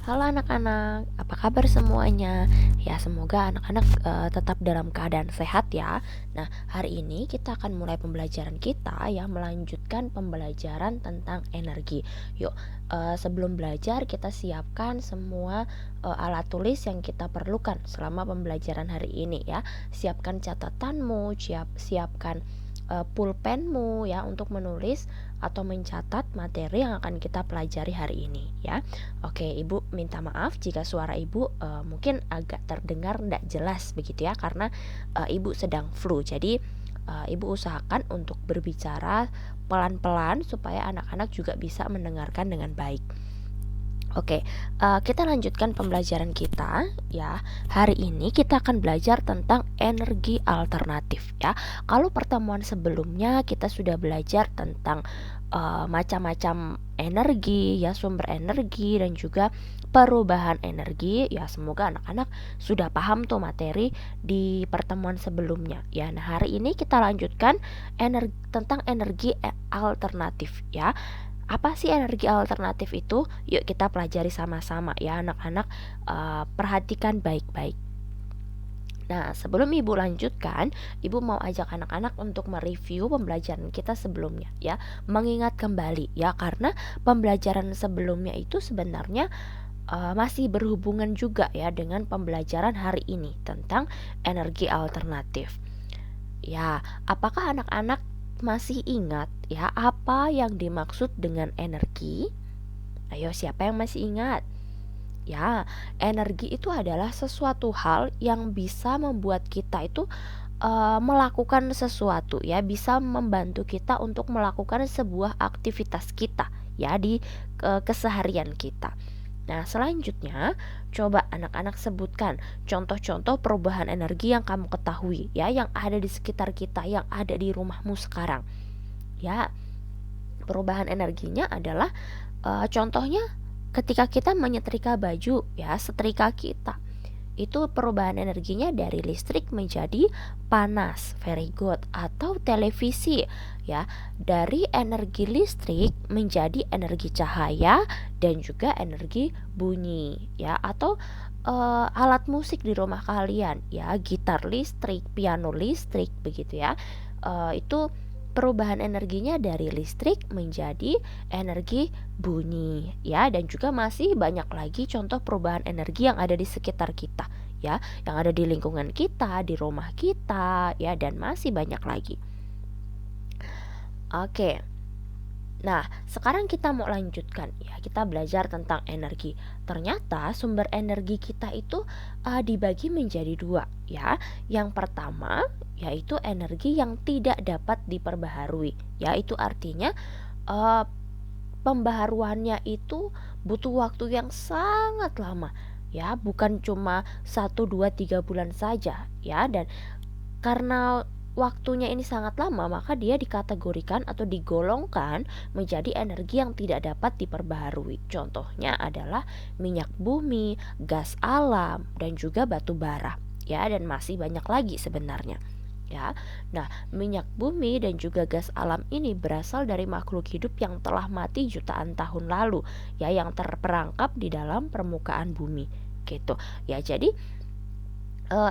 Halo anak-anak, apa kabar semuanya? Ya, semoga anak-anak tetap dalam keadaan sehat ya. Nah, hari ini kita akan mulai pembelajaran kita ya, melanjutkan pembelajaran tentang energi. Yuk, sebelum belajar kita siapkan semua alat tulis yang kita perlukan selama pembelajaran hari ini ya. Siapkan catatanmu, siapkan pulpenmu ya untuk menulis atau mencatat materi yang akan kita pelajari hari ini ya. Oke, Ibu minta maaf jika suara Ibu mungkin agak terdengar tidak jelas begitu ya, karena Ibu sedang flu. Jadi Ibu usahakan untuk berbicara pelan-pelan supaya anak-anak juga bisa mendengarkan dengan baik. Oke, kita lanjutkan pembelajaran kita ya. Hari ini kita akan belajar tentang energi alternatif ya. Kalau pertemuan sebelumnya kita sudah belajar tentang macam-macam energi ya, sumber energi dan juga perubahan energi ya. Semoga anak-anak sudah paham tuh materi di pertemuan sebelumnya ya. Nah, hari ini kita lanjutkan tentang energi alternatif ya. Apa sih energi alternatif itu? Yuk kita pelajari sama-sama ya anak-anak, perhatikan baik-baik. Nah, sebelum Ibu lanjutkan, Ibu mau ajak anak-anak untuk mereview pembelajaran kita sebelumnya ya, mengingat kembali ya, karena pembelajaran sebelumnya itu sebenarnya masih berhubungan juga ya dengan pembelajaran hari ini tentang energi alternatif. Ya, apakah anak-anak masih ingat ya apa yang dimaksud dengan energi? Ayo, siapa yang masih ingat? Ya, energi itu adalah sesuatu hal yang bisa membuat kita itu melakukan sesuatu ya, bisa membantu kita untuk melakukan sebuah aktivitas kita ya di keseharian kita. Nah, selanjutnya coba anak-anak sebutkan contoh-contoh perubahan energi yang kamu ketahui ya, yang ada di sekitar kita, yang ada di rumahmu sekarang. Ya, perubahan energinya adalah contohnya ketika kita menyetrika baju ya, setrika kita itu perubahan energinya dari listrik menjadi panas, very good. Atau televisi ya, dari energi listrik menjadi energi cahaya dan juga energi bunyi ya. Atau alat musik di rumah kalian ya, gitar listrik, piano listrik begitu ya. Itu perubahan energinya dari listrik menjadi energi bunyi ya. Dan juga masih banyak lagi contoh perubahan energi yang ada di sekitar kita ya, yang ada di lingkungan kita, di rumah kita ya, dan masih banyak lagi. Oke, nah sekarang kita mau lanjutkan ya, kita belajar tentang energi. Ternyata sumber energi kita itu dibagi menjadi dua ya. Yang pertama yaitu energi yang tidak dapat diperbaharui ya, itu artinya uh, pembaharuannya itu butuh waktu yang sangat lama ya, bukan cuma 1, 2, 3 bulan saja ya. Dan karena waktunya ini sangat lama, maka dia dikategorikan atau digolongkan menjadi energi yang tidak dapat diperbaharui. Contohnya adalah minyak bumi, gas alam, dan juga batu bara ya, dan masih banyak lagi sebenarnya ya. Nah, minyak bumi dan juga gas alam ini berasal dari makhluk hidup yang telah mati jutaan tahun lalu ya, yang terperangkap di dalam permukaan bumi gitu ya. Jadi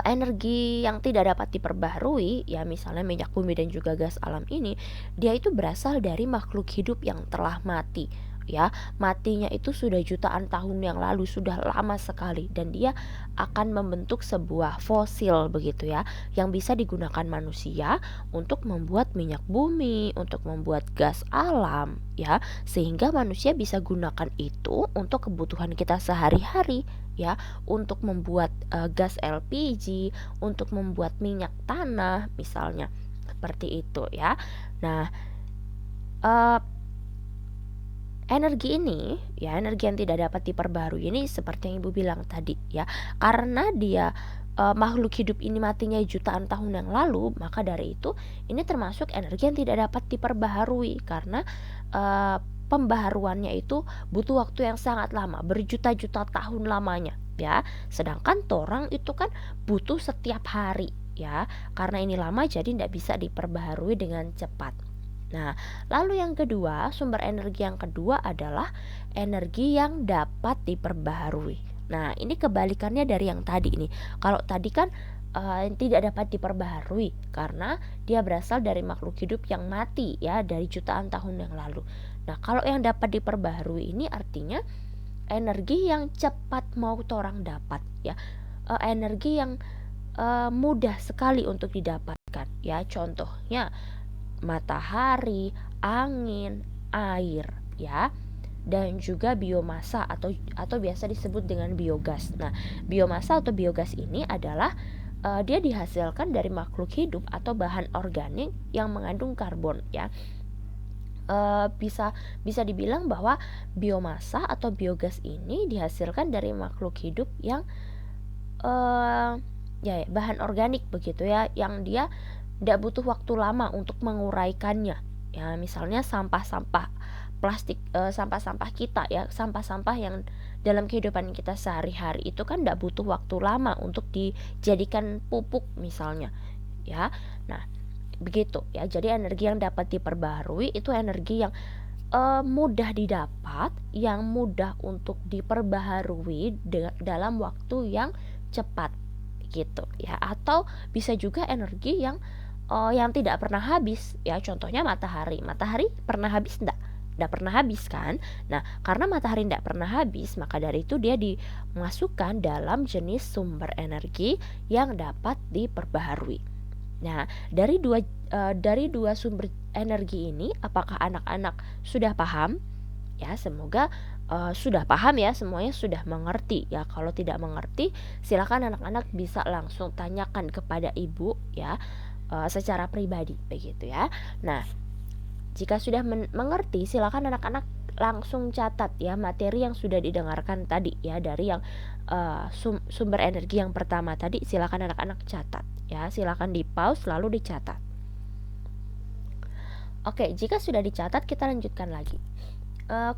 energi yang tidak dapat diperbaharui ya, misalnya minyak bumi dan juga gas alam ini, dia itu berasal dari makhluk hidup yang telah mati ya. Matinya itu sudah jutaan tahun yang lalu, sudah lama sekali, dan dia akan membentuk sebuah fosil begitu ya, yang bisa digunakan manusia untuk membuat minyak bumi, untuk membuat gas alam ya, sehingga manusia bisa gunakan itu untuk kebutuhan kita sehari-hari ya, untuk membuat gas LPG, untuk membuat minyak tanah misalnya, seperti itu ya. Nah, energi ini ya, energi yang tidak dapat diperbarui ini seperti yang Ibu bilang tadi ya, karena dia makhluk hidup ini matinya jutaan tahun yang lalu, maka dari itu ini termasuk energi yang tidak dapat diperbaharui, karena pembaharuannya itu butuh waktu yang sangat lama, berjuta-juta tahun lamanya ya. Sedangkan torang itu kan butuh setiap hari ya, karena ini lama jadi tidak bisa diperbaharui dengan cepat. Nah, lalu yang kedua, sumber energi yang kedua adalah energi yang dapat diperbaharui. Nah, ini kebalikannya dari yang tadi nih. Kalau tadi kan tidak dapat diperbaharui karena dia berasal dari makhluk hidup yang mati ya dari jutaan tahun yang lalu. Nah, kalau yang dapat diperbaharui ini artinya energi yang cepat mau orang dapat ya. Energi yang mudah sekali untuk didapatkan ya. Contohnya matahari, angin, air ya, dan juga biomasa atau biasa disebut dengan biogas. Nah, biomasa atau biogas ini adalah dia dihasilkan dari makhluk hidup atau bahan organik yang mengandung karbon ya. Bisa dibilang bahwa biomasa atau biogas ini dihasilkan dari makhluk hidup yang ya bahan organik begitu ya, yang dia tidak butuh waktu lama untuk menguraikannya ya. Misalnya sampah-sampah plastik, sampah-sampah kita ya, sampah-sampah yang dalam kehidupan kita sehari-hari itu kan tidak butuh waktu lama untuk dijadikan pupuk misalnya ya. Nah, begitu ya. Jadi energi yang dapat diperbaharui itu energi yang mudah didapat, yang mudah untuk diperbaharui dalam waktu yang cepat gitu ya. Atau bisa juga energi yang tidak pernah habis ya. Contohnya matahari pernah habis enggak pernah habis kan. Nah, karena matahari tidak pernah habis, maka dari itu dia dimasukkan dalam jenis sumber energi yang dapat diperbaharui. Nah, dari dua sumber energi ini, apakah anak-anak sudah paham? Ya, semoga sudah paham ya, semuanya sudah mengerti ya. Kalau tidak mengerti, silakan anak-anak bisa langsung tanyakan kepada ibu ya, secara pribadi begitu ya. Nah, jika sudah mengerti, silakan anak-anak langsung catat ya materi yang sudah didengarkan tadi ya, dari yang sumber energi yang pertama tadi. Silakan anak-anak catat ya, silakan di pause lalu dicatat. Oke, jika sudah dicatat, kita lanjutkan lagi.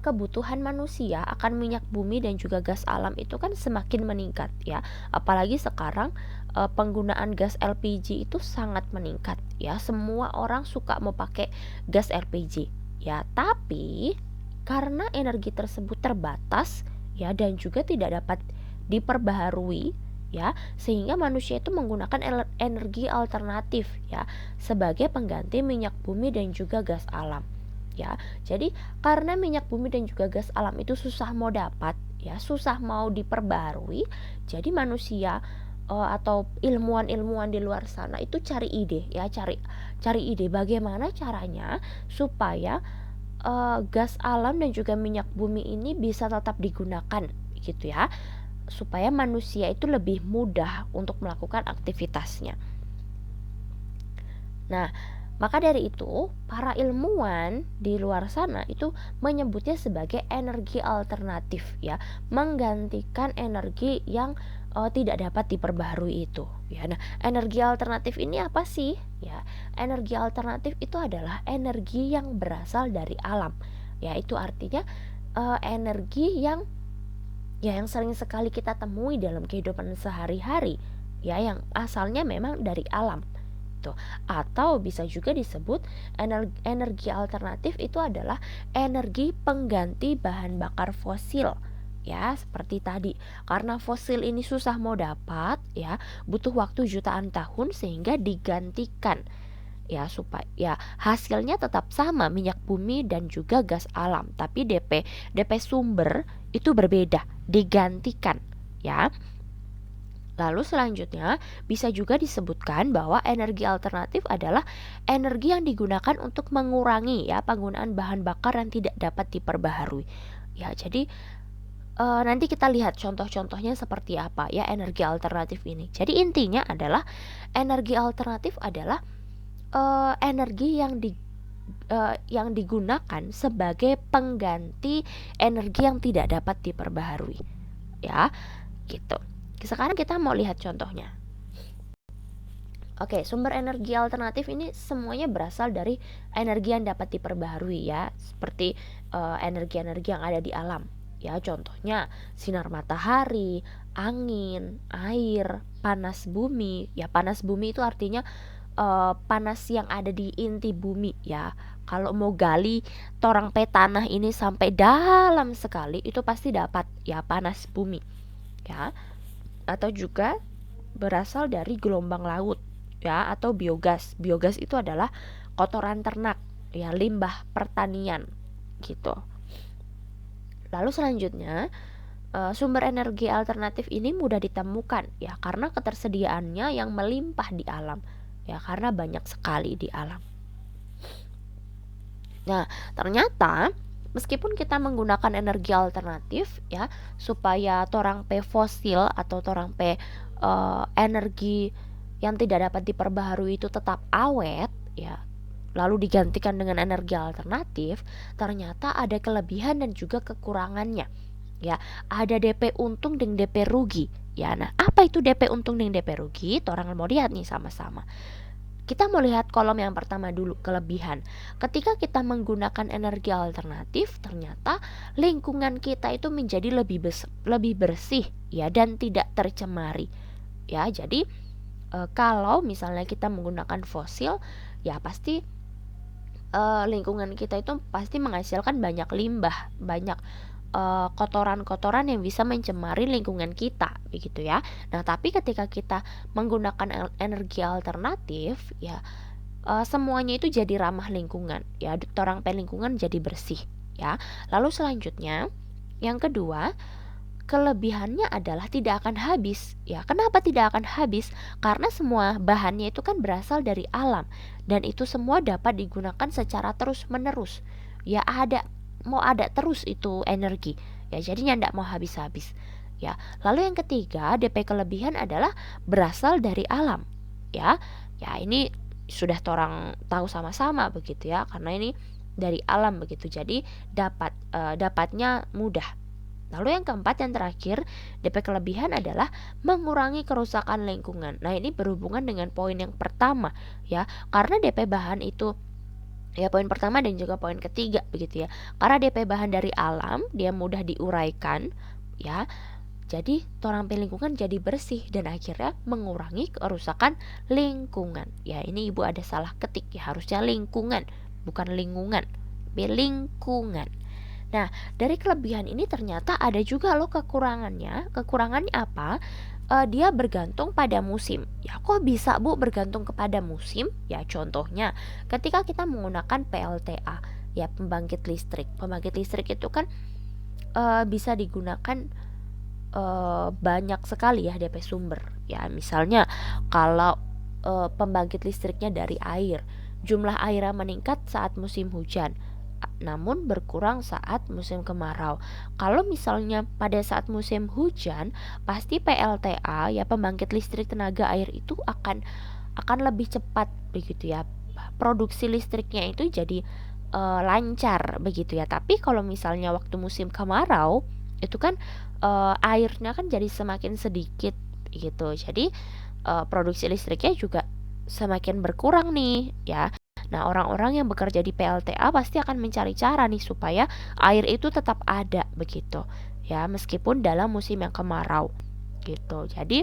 Kebutuhan manusia akan minyak bumi dan juga gas alam itu kan semakin meningkat ya. Apalagi sekarang penggunaan gas LPG itu sangat meningkat ya. Semua orang suka mau pakai gas LPG ya. Tapi karena energi tersebut terbatas ya dan juga tidak dapat diperbaharui ya, sehingga manusia itu menggunakan energi alternatif ya sebagai pengganti minyak bumi dan juga gas alam ya. Jadi karena minyak bumi dan juga gas alam itu susah mau dapat ya, susah mau diperbarui, jadi manusia atau ilmuwan-ilmuwan di luar sana itu cari ide ya, cari ide bagaimana caranya supaya gas alam dan juga minyak bumi ini bisa tetap digunakan gitu ya, supaya manusia itu lebih mudah untuk melakukan aktivitasnya. Nah, maka dari itu, para ilmuwan di luar sana itu menyebutnya sebagai energi alternatif ya, menggantikan energi yang tidak dapat diperbaharui itu ya. Nah, energi alternatif ini apa sih? Ya, energi alternatif itu adalah energi yang berasal dari alam. Ya, itu artinya energi yang sering sekali kita temui dalam kehidupan sehari-hari ya, yang asalnya memang dari alam. Atau bisa juga disebut energi alternatif itu adalah energi pengganti bahan bakar fosil ya, seperti tadi. Karena fosil ini susah mau dapat ya, butuh waktu jutaan tahun sehingga digantikan ya, supaya ya hasilnya tetap sama minyak bumi dan juga gas alam, tapi DP sumber itu berbeda, digantikan ya. Lalu selanjutnya bisa juga disebutkan bahwa energi alternatif adalah energi yang digunakan untuk mengurangi ya penggunaan bahan bakar yang tidak dapat diperbaharui. Ya, jadi nanti kita lihat contoh-contohnya seperti apa ya energi alternatif ini. Jadi intinya adalah energi alternatif adalah energi yang digunakan sebagai pengganti energi yang tidak dapat diperbaharui. Ya, gitu. Sekarang kita mau lihat contohnya. Oke, sumber energi alternatif ini semuanya berasal dari energi yang dapat diperbaharui ya, seperti energi-energi yang ada di alam. Ya, contohnya sinar matahari, angin, air, panas bumi. Ya, panas bumi itu artinya panas yang ada di inti bumi ya. Kalau mau gali torang pe tanah ini sampai dalam sekali, itu pasti dapat ya panas bumi ya. Atau juga berasal dari gelombang laut ya, atau biogas. Biogas itu adalah kotoran ternak ya, limbah pertanian gitu. Lalu selanjutnya, sumber energi alternatif ini mudah ditemukan ya karena ketersediaannya yang melimpah di alam ya, karena banyak sekali di alam. Nah, ternyata meskipun kita menggunakan energi alternatif ya, supaya torang pe fosil atau torang pe energi yang tidak dapat diperbaharui itu tetap awet ya, lalu digantikan dengan energi alternatif, ternyata ada kelebihan dan juga kekurangannya ya. Ada DP untung dan DP rugi ya. Nah, apa itu DP untung dan DP rugi? Orang mau lihat nih sama-sama. Kita mau lihat kolom yang pertama dulu, kelebihan. Ketika kita menggunakan energi alternatif, ternyata lingkungan kita itu menjadi lebih bersih ya, dan tidak tercemari ya. Jadi kalau misalnya kita menggunakan fosil ya, pasti lingkungan kita itu pasti menghasilkan banyak limbah, banyak kotoran-kotoran yang bisa mencemari lingkungan kita begitu ya. Nah, tapi ketika kita menggunakan energi alternatif ya, semuanya itu jadi ramah lingkungan ya, orang lingkungan jadi bersih ya. Lalu selanjutnya, yang kedua, kelebihannya adalah tidak akan habis ya. Kenapa tidak akan habis? Karena semua bahannya itu kan berasal dari alam, dan itu semua dapat digunakan secara terus menerus ya. Mau ada terus itu energi ya, jadinya ndak mau habis-habis ya. Lalu yang ketiga, DP kelebihan adalah berasal dari alam ya. Ya, ini sudah orang tahu sama-sama begitu ya, karena ini dari alam begitu, jadi dapatnya mudah. Lalu yang keempat, yang terakhir, DP kelebihan adalah mengurangi kerusakan lingkungan. Nah, ini berhubungan dengan poin yang pertama ya, karena DP bahan itu ya, poin pertama dan juga poin ketiga begitu ya. Karena DP bahan dari alam, dia mudah diuraikan ya. Jadi torang lingkungan jadi bersih dan akhirnya mengurangi kerusakan lingkungan. Ya, ini Ibu ada salah ketik ya, harusnya lingkungan, bukan lingkungan. Lingkungan. Nah, dari kelebihan ini ternyata ada juga loh kekurangannya. Kekurangannya apa? Dia bergantung pada musim. Ya, kok bisa Bu bergantung kepada musim? Ya, contohnya ketika kita menggunakan PLTA ya, pembangkit listrik. Pembangkit listrik itu kan bisa digunakan banyak sekali ya DP sumber. Ya, misalnya kalau pembangkit listriknya dari air, jumlah airnya meningkat saat musim hujan, namun berkurang saat musim kemarau. Kalau misalnya pada saat musim hujan, pasti PLTA ya, pembangkit listrik tenaga air itu akan lebih cepat begitu ya. Produksi listriknya itu jadi lancar begitu ya. Tapi kalau misalnya waktu musim kemarau, itu kan airnya kan jadi semakin sedikit gitu. Jadi produksi listriknya juga semakin berkurang nih ya. Nah, orang-orang yang bekerja di PLTA pasti akan mencari cara nih supaya air itu tetap ada begitu ya, meskipun dalam musim yang kemarau gitu. Jadi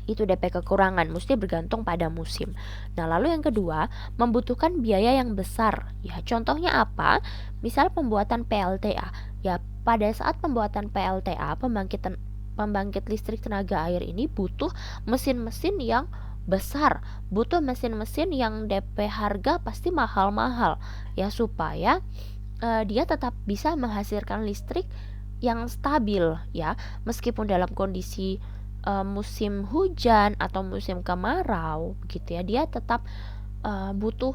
itu DP kekurangan, mesti bergantung pada musim. Nah, lalu yang kedua, membutuhkan biaya yang besar ya. Contohnya apa? Misal pembuatan PLTA ya, pada saat pembuatan PLTA, pembangkit listrik tenaga air ini butuh mesin-mesin yang besar, butuh mesin-mesin yang DP harga pasti mahal-mahal ya, supaya dia tetap bisa menghasilkan listrik yang stabil ya, meskipun dalam kondisi musim hujan atau musim kemarau gitu ya, dia tetap butuh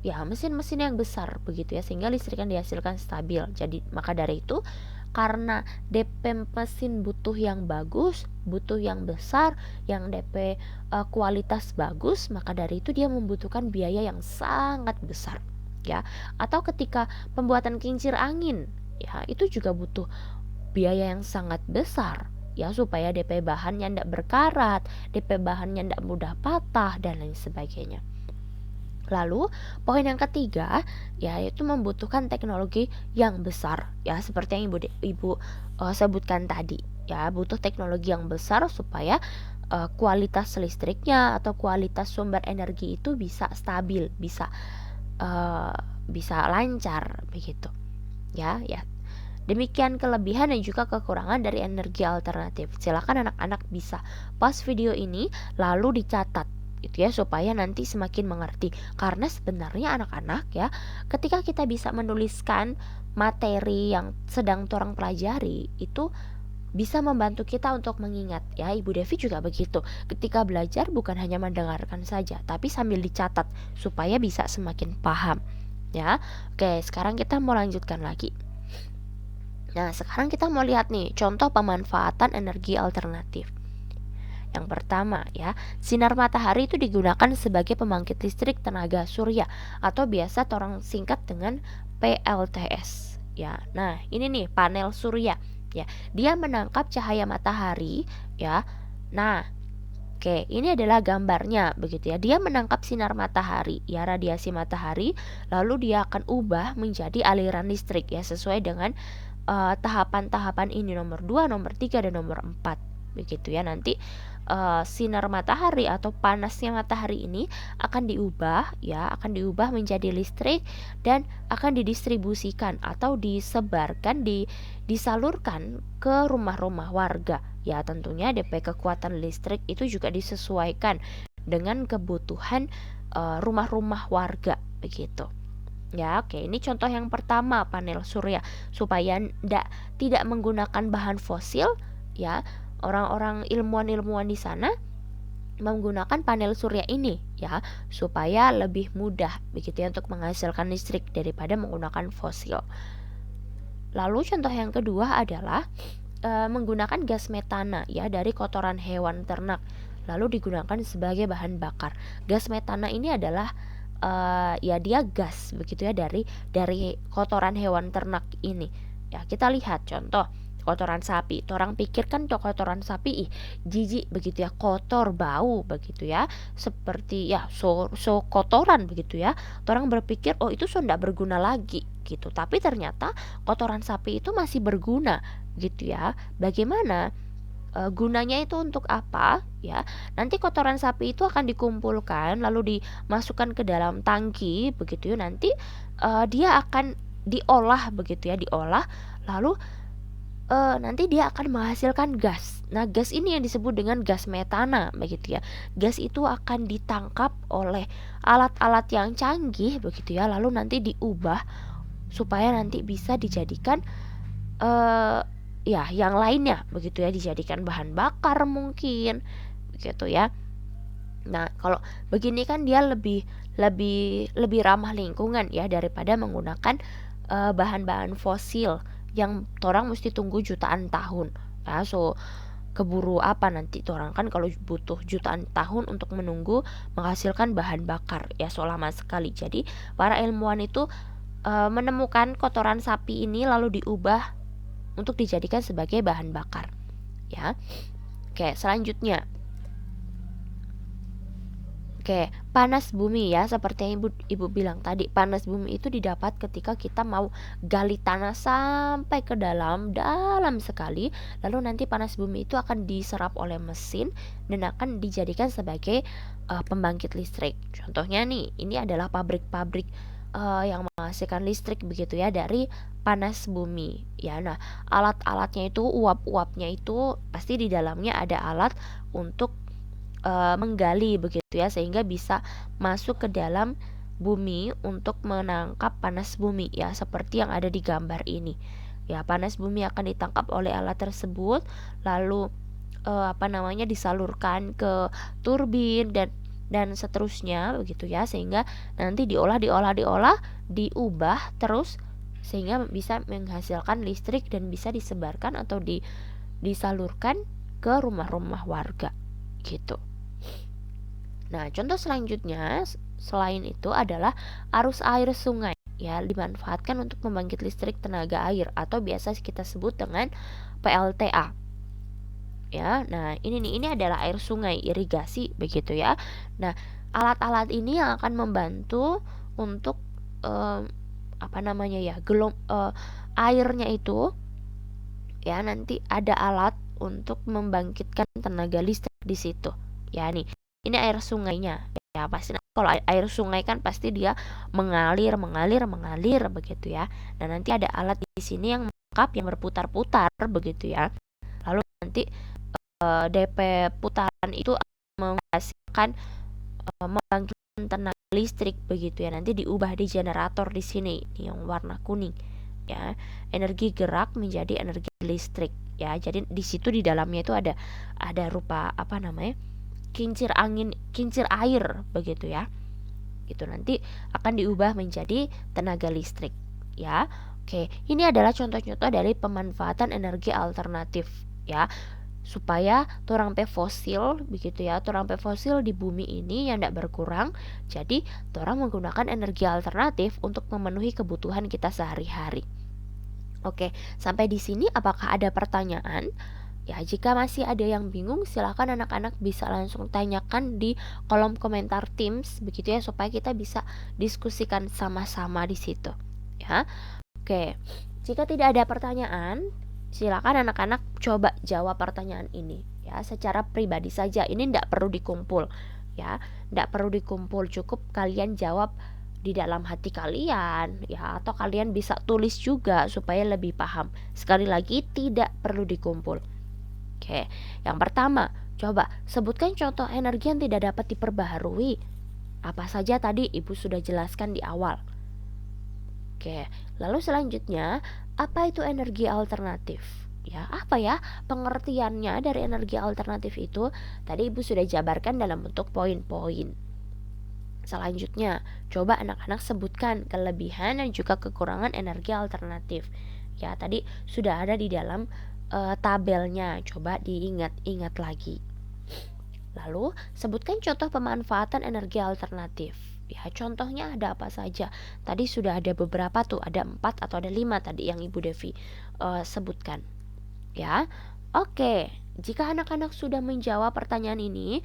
ya mesin-mesin yang besar begitu ya, sehingga listrik yang dihasilkan stabil. Jadi maka dari itu, karena DP mesin butuh yang bagus, butuh yang besar, yang DP kualitas bagus, maka dari itu dia membutuhkan biaya yang sangat besar ya. Atau ketika pembuatan kincir angin ya, itu juga butuh biaya yang sangat besar ya, supaya DP bahannya tidak berkarat, DP bahannya tidak mudah patah dan lain sebagainya. Lalu poin yang ketiga yaitu membutuhkan teknologi yang besar ya, seperti yang ibu sebutkan tadi ya, butuh teknologi yang besar supaya kualitas listriknya atau kualitas sumber energi itu bisa stabil, bisa lancar begitu. Ya. Demikian kelebihan dan juga kekurangan dari energi alternatif. Silakan anak-anak bisa pause video ini lalu dicatat gitu ya, supaya nanti semakin mengerti. Karena sebenarnya anak-anak ya, ketika kita bisa menuliskan materi yang sedang orang pelajari, itu bisa membantu kita untuk mengingat ya. Ibu Devi juga begitu. Ketika belajar bukan hanya mendengarkan saja, tapi sambil dicatat supaya bisa semakin paham ya. Oke, sekarang kita mau lanjutkan lagi. Nah, sekarang kita mau lihat nih contoh pemanfaatan energi alternatif. Yang pertama ya, sinar matahari itu digunakan sebagai pembangkit listrik tenaga surya atau biasa orang singkat dengan PLTS ya. Nah, ini nih panel surya ya. Dia menangkap cahaya matahari ya. Nah, oke, ini adalah gambarnya begitu ya. Dia menangkap sinar matahari ya, radiasi matahari, lalu dia akan ubah menjadi aliran listrik ya, sesuai dengan tahapan-tahapan ini, nomor 2, nomor 3, dan nomor 4 begitu ya. Nanti sinar matahari atau panasnya matahari ini akan diubah menjadi listrik dan akan didistribusikan atau disalurkan ke rumah-rumah warga ya. Tentunya DP kekuatan listrik itu juga disesuaikan dengan kebutuhan rumah-rumah warga begitu. Ya, oke, ini contoh yang pertama panel surya supaya tidak menggunakan bahan fosil ya. Orang-orang ilmuwan di sana menggunakan panel surya ini ya, supaya lebih mudah begitu ya untuk menghasilkan listrik daripada menggunakan fosil. Lalu contoh yang kedua adalah menggunakan gas metana ya dari kotoran hewan ternak, lalu digunakan sebagai bahan bakar. Gas metana ini adalah ya dia gas begitu ya dari kotoran hewan ternak ini ya. Kita lihat contoh kotoran sapi. Orang pikir kan kotoran sapi jijik begitu ya, kotor, bau begitu ya, seperti ya so kotoran begitu ya. Orang berpikir oh itu sudah berguna lagi gitu, tapi ternyata kotoran sapi itu masih berguna gitu ya. Bagaimana gunanya itu untuk apa ya? Nanti kotoran sapi itu akan dikumpulkan lalu dimasukkan ke dalam tangki begitu ya. Nanti dia akan diolah begitu ya, lalu nanti dia akan menghasilkan gas. Nah, gas ini yang disebut dengan gas metana begitu ya. Gas itu akan ditangkap oleh alat-alat yang canggih begitu ya, lalu nanti diubah supaya nanti bisa dijadikan ya yang lainnya begitu ya, dijadikan bahan bakar mungkin begitu ya. Nah, kalau begini kan dia lebih ramah lingkungan ya daripada menggunakan bahan-bahan fosil yang orang mesti tunggu jutaan tahun ya. So keburu apa nanti orang kan kalau butuh jutaan tahun untuk menunggu menghasilkan bahan bakar ya, so lama sekali. Jadi para ilmuwan itu menemukan kotoran sapi ini lalu diubah untuk dijadikan sebagai bahan bakar ya. Oke, selanjutnya panas bumi ya, seperti yang ibu bilang tadi. Panas bumi itu didapat ketika kita mau gali tanah sampai ke dalam sekali, lalu nanti panas bumi itu akan diserap oleh mesin dan akan dijadikan sebagai pembangkit listrik. Contohnya nih, ini adalah pabrik-pabrik yang menghasilkan listrik begitu ya dari panas bumi ya. Nah, alat-alatnya itu, uap-uapnya itu pasti di dalamnya ada alat untuk menggali begitu ya, sehingga bisa masuk ke dalam bumi untuk menangkap panas bumi ya, seperti yang ada di gambar ini ya. Panas bumi akan ditangkap oleh alat tersebut, lalu disalurkan ke turbin dan seterusnya begitu ya, sehingga nanti diubah terus sehingga bisa menghasilkan listrik dan bisa disebarkan atau disalurkan ke rumah-rumah warga gitu. Nah, contoh selanjutnya selain itu adalah arus air sungai ya, dimanfaatkan untuk membangkit listrik tenaga air atau biasa kita sebut dengan PLTA. Ya, nah ini adalah air sungai, irigasi begitu ya. Nah, alat-alat ini yang akan membantu untuk airnya itu ya, nanti ada alat untuk membangkitkan tenaga listrik di situ. Ya nih, ini air sungainya. Ya pasti kalau air sungai kan pasti dia mengalir begitu ya. Nah, nanti ada alat di sini yang lengkap yang berputar-putar begitu ya. Lalu nanti DP putaran itu menghasilkan membangkitkan tenaga listrik begitu ya. Nanti diubah di generator di sini yang warna kuning ya. Energi gerak menjadi energi listrik ya. Jadi di situ di dalamnya itu ada rupa apa namanya? Kincir angin, kincir air begitu ya. Itu nanti akan diubah menjadi tenaga listrik ya. Oke, ini adalah contoh-contoh dari pemanfaatan energi alternatif ya, supaya torang pe fosil begitu ya, torang pe fosil di bumi ini yang tidak berkurang. Jadi torang menggunakan energi alternatif untuk memenuhi kebutuhan kita sehari-hari. Oke, sampai di sini apakah ada pertanyaan? Ya, jika masih ada yang bingung, silahkan anak-anak bisa langsung tanyakan di kolom komentar Teams begitu ya, supaya kita bisa diskusikan sama-sama di situ ya. Oke, jika tidak ada pertanyaan, silakan anak-anak coba jawab pertanyaan ini ya secara pribadi saja. Ini tidak perlu dikumpul ya, tidak perlu dikumpul, cukup kalian jawab di dalam hati kalian ya, atau kalian bisa tulis juga supaya lebih paham. Sekali lagi, tidak perlu dikumpul. Oke, yang pertama, coba sebutkan contoh energi yang tidak dapat diperbaharui. Apa saja tadi Ibu sudah jelaskan di awal. Oke, lalu selanjutnya, apa itu energi alternatif? Ya, apa ya pengertiannya dari energi alternatif itu? Tadi Ibu sudah jabarkan dalam bentuk poin-poin. Selanjutnya, coba anak-anak sebutkan kelebihan dan juga kekurangan energi alternatif. Ya, tadi sudah ada di dalam tabelnya. Coba diingat-ingat lagi. Lalu, sebutkan contoh pemanfaatan energi alternatif. Ya, contohnya ada apa saja? Tadi sudah ada beberapa tuh, ada 4 atau ada 5 tadi yang Ibu Devi sebutkan. Ya, oke. Jika anak-anak sudah menjawab pertanyaan ini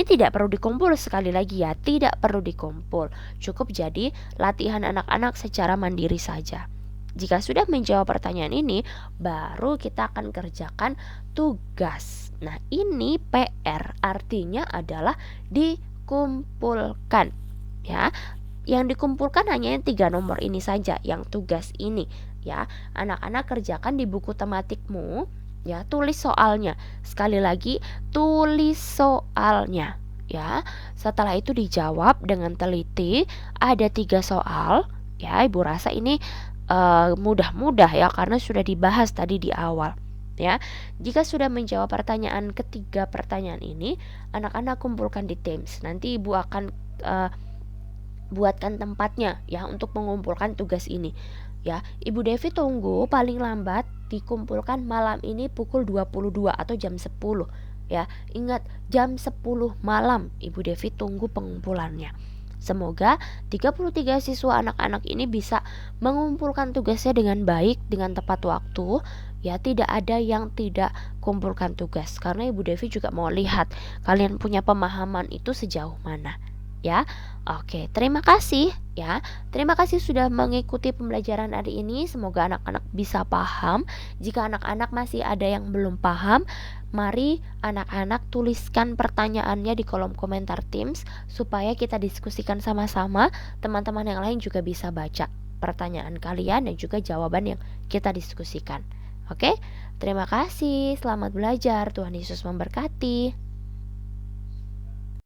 tidak perlu dikumpul, sekali lagi ya, tidak perlu dikumpul. Cukup jadi latihan anak-anak secara mandiri saja. Jika sudah menjawab pertanyaan ini, baru kita akan kerjakan tugas. Nah, ini PR, artinya adalah dikumpulkan ya. Yang dikumpulkan hanya yang 3 nomor ini saja, yang tugas ini ya. Anak-anak kerjakan di buku tematikmu ya, tulis soalnya. Sekali lagi, tulis soalnya ya. Setelah itu dijawab dengan teliti. Ada 3 soal ya. Ibu rasa ini mudah-mudah ya, karena sudah dibahas tadi di awal ya. Jika sudah menjawab pertanyaan ketiga pertanyaan ini, anak-anak kumpulkan di Teams. Nanti Ibu akan buatkan tempatnya ya untuk mengumpulkan tugas ini ya. Ibu Devi tunggu paling lambat dikumpulkan malam ini pukul 22 atau jam 10 ya. Ingat, jam 10 malam Ibu Devi tunggu pengumpulannya. Semoga 33 siswa anak-anak ini bisa mengumpulkan tugasnya dengan baik, dengan tepat waktu ya. Tidak ada yang tidak kumpulkan tugas, karena Ibu Devi juga mau lihat kalian punya pemahaman itu sejauh mana ya. Oke, terima kasih ya. Terima kasih sudah mengikuti pembelajaran hari ini. Semoga anak-anak bisa paham. Jika anak-anak masih ada yang belum paham, mari anak-anak tuliskan pertanyaannya di kolom komentar Teams supaya kita diskusikan sama-sama. Teman-teman yang lain juga bisa baca pertanyaan kalian dan juga jawaban yang kita diskusikan. Oke, terima kasih. Selamat belajar. Tuhan Yesus memberkati.